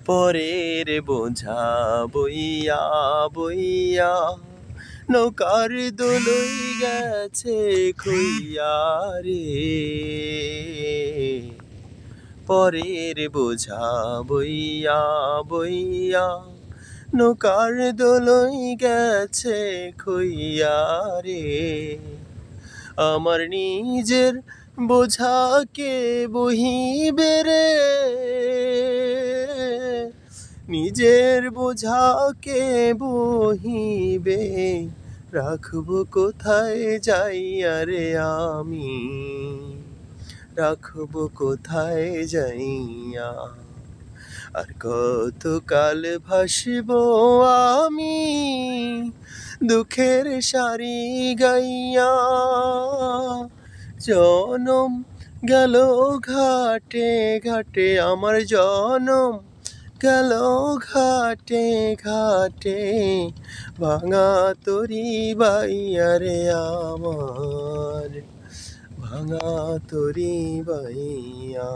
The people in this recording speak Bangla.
পরের বোঝা বইয়া বইয়া নৌকার দোলই গেছে খুইয়া রে। পরের বোঝা বইয়া বইয়া নৌকার দোলই গেছে খুইয়া রে। আমার নিজের বোঝাকে বহিবে রে, নিজের বোঝাকে বহিবে, রাখবো কোথায় যাইয়া রে আমি, রাখবো কোথায় যাইয়া। আর কতকাল ভাসবো আমি দুঃখের সারি গাইয়া। জনম গেল ঘাটে ঘাটে, আমার জনম গেল ঘাটে ঘাটে, ভাঙা তরি বাইয়া রে আমার, ভাঙা তরি বাইয়া।